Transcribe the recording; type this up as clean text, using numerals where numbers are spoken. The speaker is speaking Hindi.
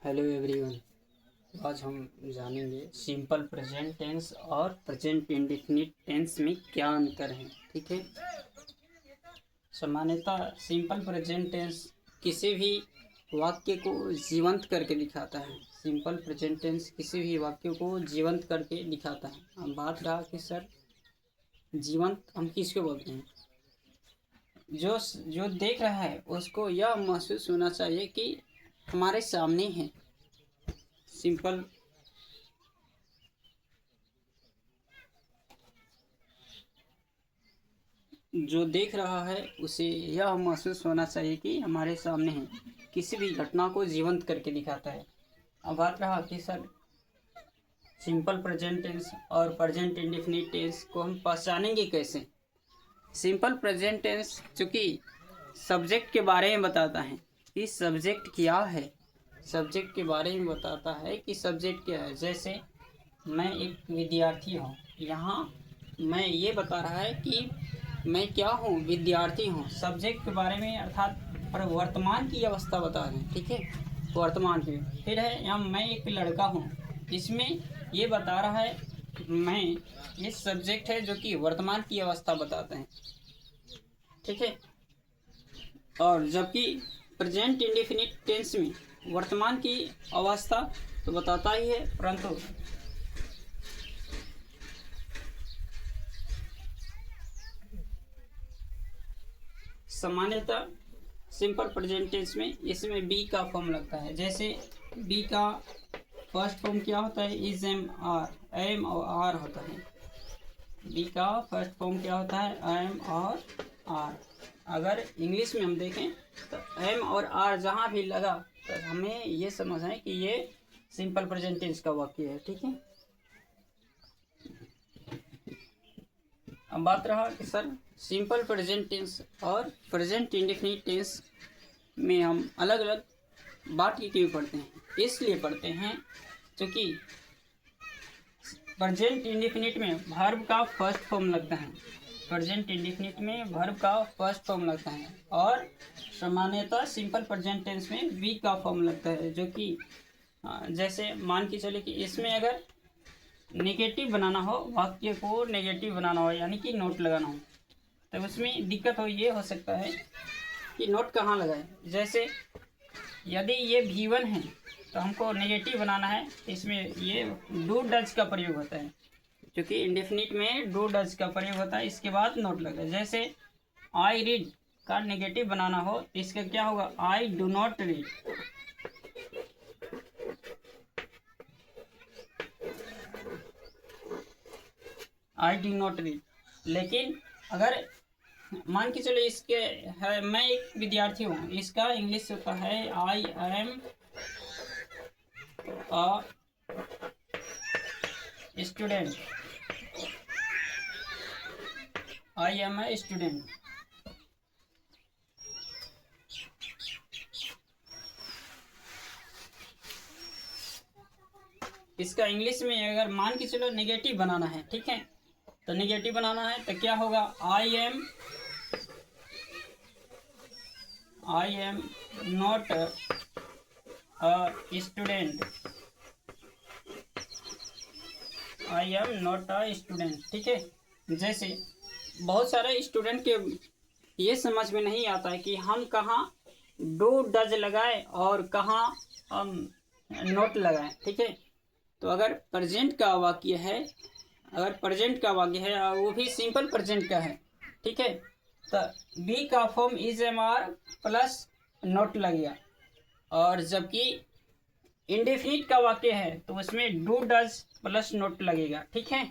Hello everyone. आज हम जानेंगे सिंपल प्रेजेंट टेंस और प्रेजेंट इंडेफिनिट टेंस में क्या अंतर है। ठीक है। सामान्यतः सिंपल प्रेजेंट टेंस किसी भी वाक्य को जीवंत करके दिखाता है। सिंपल प्रेजेंट टेंस किसी भी वाक्य को जीवंत करके दिखाता है। हम बात रहा कि सर जीवंत हम किसको बोलते हैं? जो जो देख रहा है उसको यह महसूस होना चाहिए कि हमारे सामने है। सिंपल जो देख रहा है उसे यह महसूस होना चाहिए कि हमारे सामने है। किसी भी घटना को जीवंत करके दिखाता है। अब बात रहा कि सर सिंपल प्रेजेंट टेंस और प्रेजेंट इंडेफिनिट टेंस को हम पहचानेंगे कैसे? सिंपल प्रेजेंट टेंस चूँकि सब्जेक्ट के बारे में बताता है कि सब्जेक्ट क्या है, सब्जेक्ट के बारे में बताता है कि सब्जेक्ट क्या है। जैसे मैं एक विद्यार्थी हूँ, यहाँ मैं ये बता रहा है कि मैं क्या हूँ, विद्यार्थी हूँ। सब्जेक्ट के बारे में अर्थात पर वर्तमान की अवस्था बता रहे हैं। ठीक है, वर्तमान की। फिर है यहाँ मैं एक लड़का हूँ, इसमें ये बता रहा है मैं, ये सब्जेक्ट है जो कि वर्तमान की अवस्था बताते हैं। ठीक है। और जबकि प्रेजेंट इंडेफिनिट टेंस में वर्तमान की अवस्था तो बताता ही है, परंतु सामान्यतः सिंपल प्रेजेंट टेंस में इसमें बी का फॉर्म लगता है। जैसे बी का फर्स्ट फॉर्म क्या होता है? इज एम आर, एम और आर होता है। बी का फर्स्ट फॉर्म क्या होता है? एम और आर। अगर इंग्लिश में हम देखें तो एम और आर जहाँ भी लगा तो हमें ये समझना है कि ये सिंपल प्रेजेंट टेंस का वाक्य है। ठीक है। अब बात रहा कि सर सिंपल प्रेजेंट टेंस और प्रेजेंट इंडेफिनिट टेंस में हम अलग अलग बात की क्यों पढ़ते हैं? इसलिए पढ़ते हैं क्योंकि प्रेजेंट इंडेफिनिट में वर्ब का फर्स्ट फॉर्म लगता है। प्रेजेंट इंडेफिनिट में वर्ब का फर्स्ट फॉर्म लगता है और सामान्यतः सिंपल प्रेजेंट टेंस में बी का फॉर्म लगता है। जो कि जैसे मान के चले कि इसमें अगर नेगेटिव बनाना हो, वाक्य को नेगेटिव बनाना हो यानी कि नोट लगाना हो, तो उसमें दिक्कत हो ये हो सकता है कि नोट कहाँ लगाए। जैसे यदि ये V1 है तो हमको नेगेटिव बनाना है, इसमें ये डू डज का प्रयोग होता है। क्योंकि इंडेफिनिट में डू डज का प्रयोग होता है, इसके बाद नोट लगता है। जैसे आई रीड का नेगेटिव बनाना हो तो इसका क्या होगा? I do not read. I do not read. लेकिन अगर मान के चलो इसके है मैं एक विद्यार्थी हूँ, इसका इंग्लिश होता है I am a student. I am a student. इसका इंग्लिश में अगर मान के चलो नेगेटिव बनाना है, ठीक है, तो नेगेटिव बनाना है तो क्या होगा? I am not a student. I am not a student. ठीक है। जैसे बहुत सारे स्टूडेंट के ये समझ में नहीं आता है कि हम कहाँ डू डज लगाए और कहाँ हम नोट लगाए। ठीक है। तो अगर प्रेजेंट का वाक्य है, अगर प्रेजेंट का वाक्य है और वो भी सिंपल प्रेजेंट का है, ठीक है, तो बी का form is am are plus not लगेगा। और जबकि इंडेफिनिट का वाक्य है तो उसमें डू डज प्लस नोट लगेगा। ठीक है।